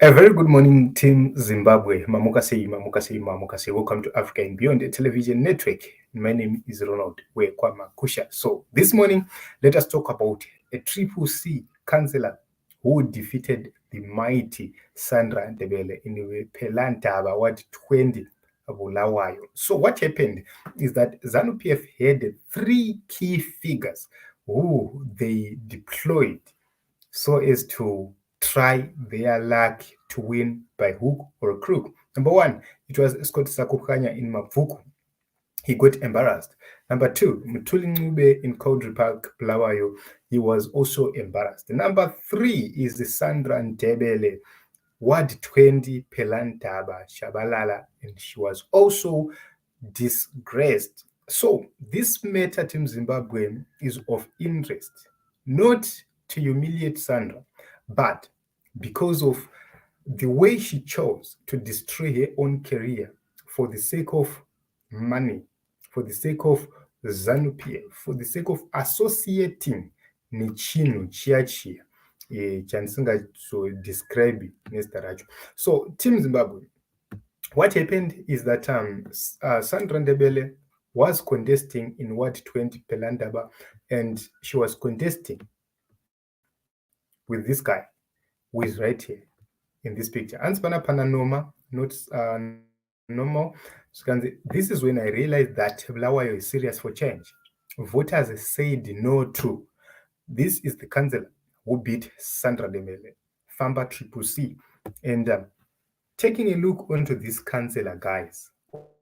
A very good morning, Team Zimbabwe. Mamukase, Mamukase, Mamukase. Welcome to Africa and Beyond, the television network. My name is Ronald Wekwamakusha. So this morning, let us talk about a Triple C councillor who defeated the mighty SANDRA Ndebele in the Pelandaba Ward 20 Bulawayo. So what happened is that ZANU-PF had three key figures who they deployed so as to try their luck to win by hook or crook. Number one, it was Scott Sakukanya in Mavuku. He got embarrassed. Number two, Mutuli Ncube in Cowdrey Park, Bulawayo. He was also embarrassed. Number three is the SANDRA Ndebele, Ward 20, Pelandaba, Shabalala, and she was also disgraced. So this matter, Team Zimbabwe, is of interest, not to humiliate Sandra, but because of the way she chose to destroy her own career for the sake of money, for the sake of ZANU-PF, for the sake of associating nechino chiya chandisingazodescribe nezita racho. So Team Zimbabwe, what happened is that SANDRA Ndebele was contesting in Ward 20 Pelandaba, and she was contesting with this guy who is right here in this picture. Anspana Pananoma, not normal. So this is when I realized that Bulawayo is serious for change. Voters said no to. This is the councillor who beat SANDRA Ndebele, Famba Triple C. And taking a look onto this councillor, guys,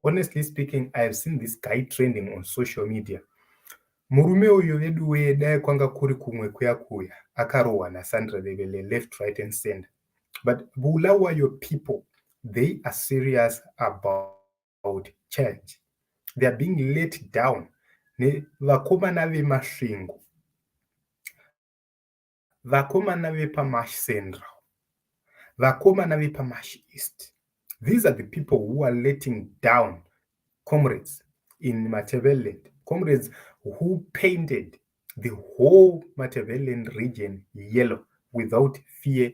honestly speaking, I have seen this guy trending on social media. Murume uyu vedu dai kwanga kuri kumwe kuya akarohwa naSANDRA Ndebele left, right and center. But Bulawayo people, they are serious about change. They are being let down. Vakomana vemasvingo, vakomana vepamash central, vakomana vepamash east. These are the people who are letting down comrades in Matabeleland, comrades who painted the whole Matabeleland region yellow without fear,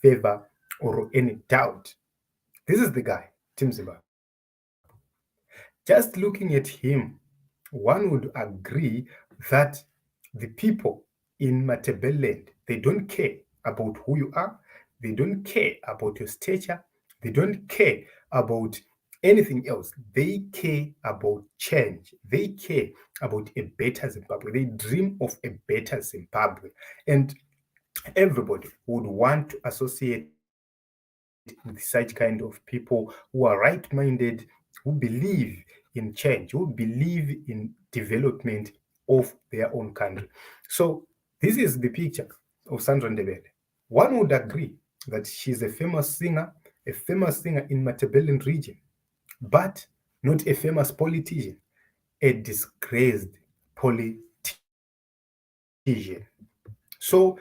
favor, or any doubt. This is the guy, Team Zimbabwe. Just looking at him, one would agree that the people in Matabeleland, they don't care about who you are, they don't care about your stature, they don't care about anything else. They care about change. They care about a better Zimbabwe. They dream of a better Zimbabwe. And everybody would want to associate with such kind of people who are right-minded, who believe in change, who believe in development of their own country. So this is the picture of SANDRA Ndebele. One would agree that she's a famous singer in Matabeleland region, but not a famous politician, a disgraced politician. So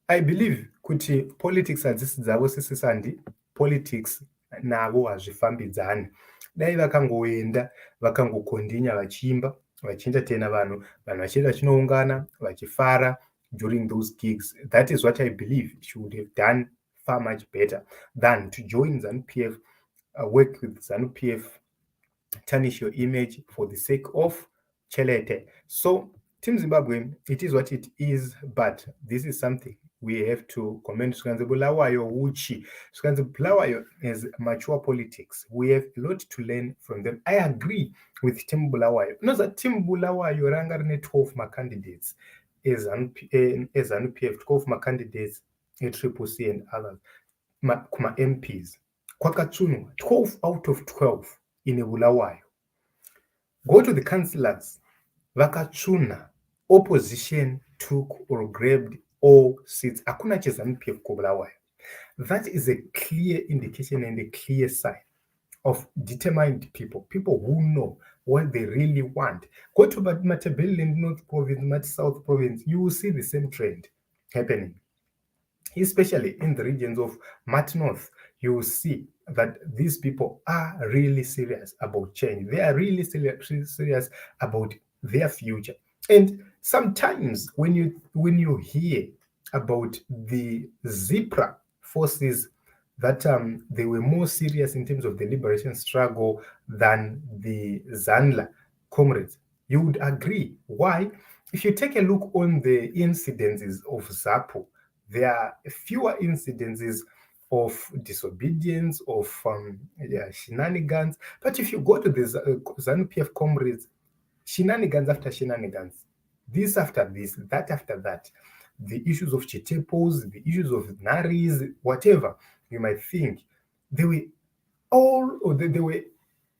I believe kuti politics hadzisi dzavo sisandi, politics navo hazvifambidzani. Dai vakangoenda vakangokondinya vachiimba vachientertaina vanhu vachienda vachinoungana vachifara during those gigs, that is what I believe she would have done far much better than to join ZANU-PF, work with ZANU-PF, tarnish your image for the sake of chelete. So Team Zimbabwe, it is what it is, but this is something we have to commend Bulawayo Uchi. Bulawayo has mature politics. We have a lot to learn from them. I agree with Team Bulawayo. No, that Team Bulawayo rangarine 12 candidates as ZANU-PF, 12 candidates, a Triple C and others, kuma MPs. Kwakatsunwa, 12 out of 12 in a Bulawayo. Go to the councillors. Vakachuna, opposition took or grabbed all seats. Hakuna cha ZANU-PF kwa Bulawayo. That is a clear indication and a clear sign of determined people who know what they really want. Go to Matabeleland North Province, South Province, you will see the same trend happening. Especially in the regions of Mat North, you will see that these people are really serious about change. They are really serious about their future. And sometimes when you hear about the Zipra forces that they were more serious in terms of the liberation struggle than the ZANLA comrades. You would agree. Why? If you take a look on the incidences of ZAPU, there are fewer incidences of disobedience, of shenanigans. But if you go to the ZANU PF comrades, shenanigans after shenanigans, this after this, that after that, the issues of chitepos, the issues of naris, whatever you might think, they were all, or they were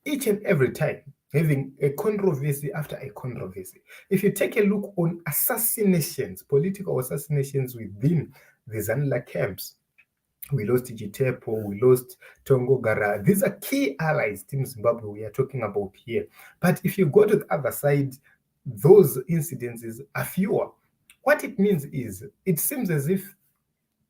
each and every time having a controversy after a controversy. If you take a look on assassinations, political assassinations within the Zanla camps, we lost Jitepo, we lost Tongo Gara. These are key allies, Team Zimbabwe, we are talking about here. But if you go to the other side, those incidences are fewer. What it means is, it seems as if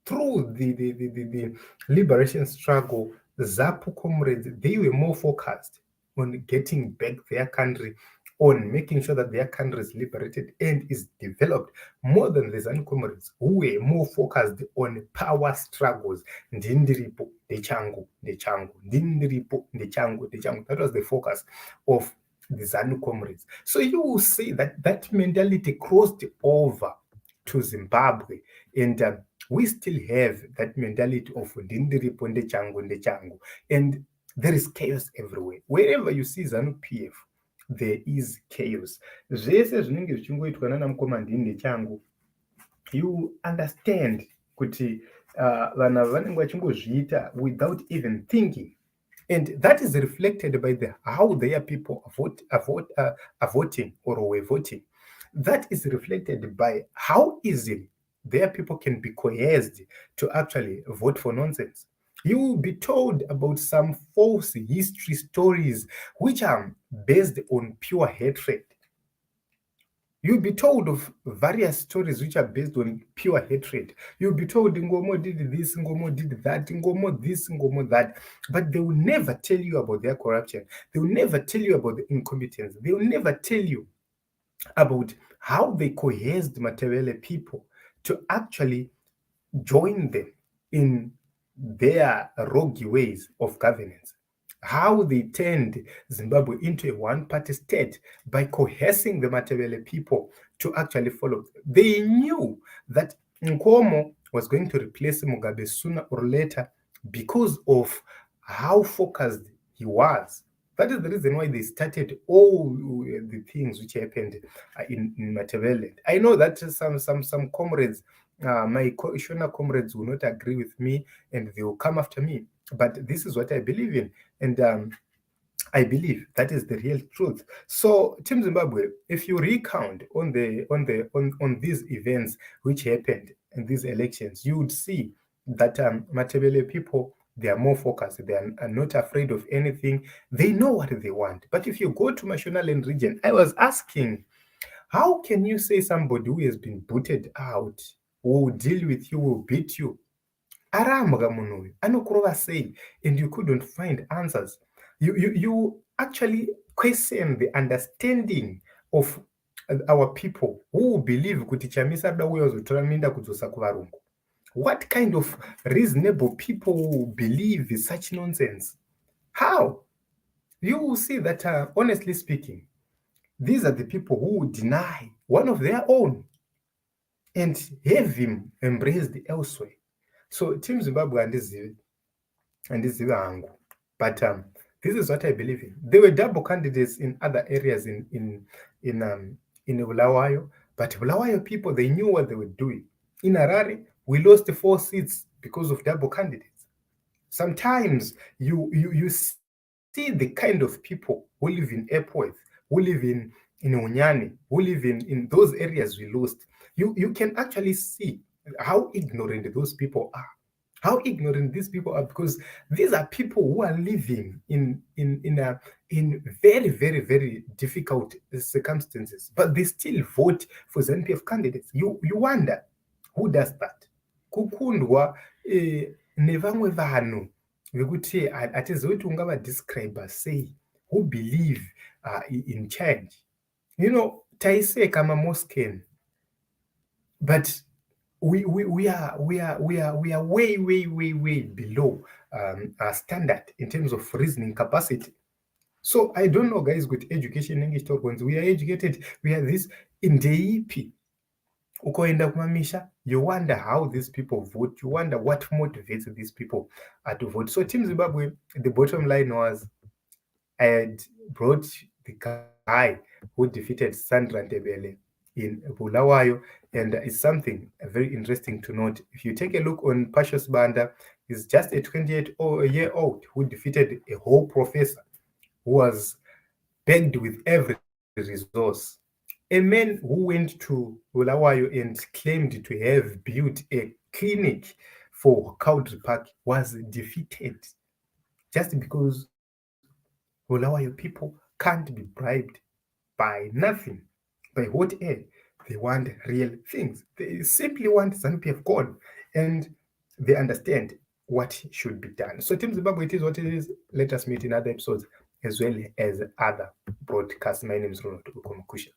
through the liberation struggle, the ZAPU comrades, they were more focused on getting back their country, on making sure that their country is liberated and is developed, more than the ZANU comrades, who were more focused on power struggles. Ndindiripo, ndechangu, ndechangu, ndindiripo, ndechangu, ndechangu. That was the focus of the ZANU comrades. So you will see that that mentality crossed over to Zimbabwe, and we still have that mentality of ndindiripo, ndechangu, ndechangu, and there is chaos everywhere. Wherever you see ZANU PF, there is chaos. Zvese zvinenge zvichingoitwa nana mukoma ndechangu, you understand kuti vana vanenge vachingozviita without even thinking. And that is reflected by how their people are voting or were voting. That is reflected by how easily their people can be coerced to actually vote for nonsense. You will be told about some false history stories which are based on pure hatred. You'll be told of various stories which are based on pure hatred. You'll be told Ngomo did this, Ngomo did that, Ngomo this, Ngomo that. But they will never tell you about their corruption. They will never tell you about the incompetence. They will never tell you about how they coerced Matebele people to actually join them in their rogue ways of governance. How they turned Zimbabwe into a one-party state by coercing the Matebele people to actually follow. They knew that Nkomo was going to replace Mugabe sooner or later because of how focused he was. That is the reason why they started all the things which happened in Matebele. I know that some comrades, my Shona comrades, will not agree with me and they will come after me. But this is what I believe in, and I believe that is the real truth. So, Team Zimbabwe, if you recount on these events which happened in these elections, you would see that Matebele people, they are more focused. They are not afraid of anything. They know what they want. But if you go to Mashonaland region, I was asking, how can you say somebody who has been booted out, who will deal with you, will beat you, arambwa munhu uyu anokurova sei, and you couldn't find answers? You actually question the understanding of our people who believe kuti chamisa da uya uzotora minda kudzosa kuvarungu. What kind of reasonable people who believe such nonsense? How? You will see that, honestly speaking, these are the people who would deny one of their own and have him embraced elsewhere. So Team Zimbabwe handizivi hangu, but this is what I believe in. There were double candidates in other areas in Bulawayo, but Bulawayo people, they knew what they were doing. In Harare, we lost 4 seats because of double candidates. Sometimes you see the kind of people who live in Epworth, who live in Unyani, who live in those areas we lost. You can actually see how ignorant those people are. How ignorant these people are, because these are people who are living in very, very, very difficult circumstances, but they still vote for ZNPF candidates. You wonder, who does that? Kukundwa nevamwe vanhu vekuti hatizivi kuti ungavadescribe sei, who believe in change. You know, taiseka mamosken, but we are way below our standard in terms of reasoning capacity. So I don't know, guys, with education English talk, we are educated, we are this in DEP. Ukoenda kumamisha, you wonder how these people vote, you wonder what motivates these people to vote. So Team Zimbabwe, the bottom line was, I had brought the guy who defeated Sandra Ndebele in Bulawayo, and it's something very interesting to note. If you take a look on Pashos Banda, he's just a 28-year-old who defeated a whole professor who was bagged with every resource. A man who went to Bulawayo and claimed to have built a clinic for Country Park was defeated just because Bulawayo people can't be bribed by nothing, by hot air. They want real things. They simply want ZANU-PF gone, and they understand what should be done. So Team Zimbabwe, it is what it is. Let us meet in other episodes as well as other broadcasts. My name is Ronald Komukusha.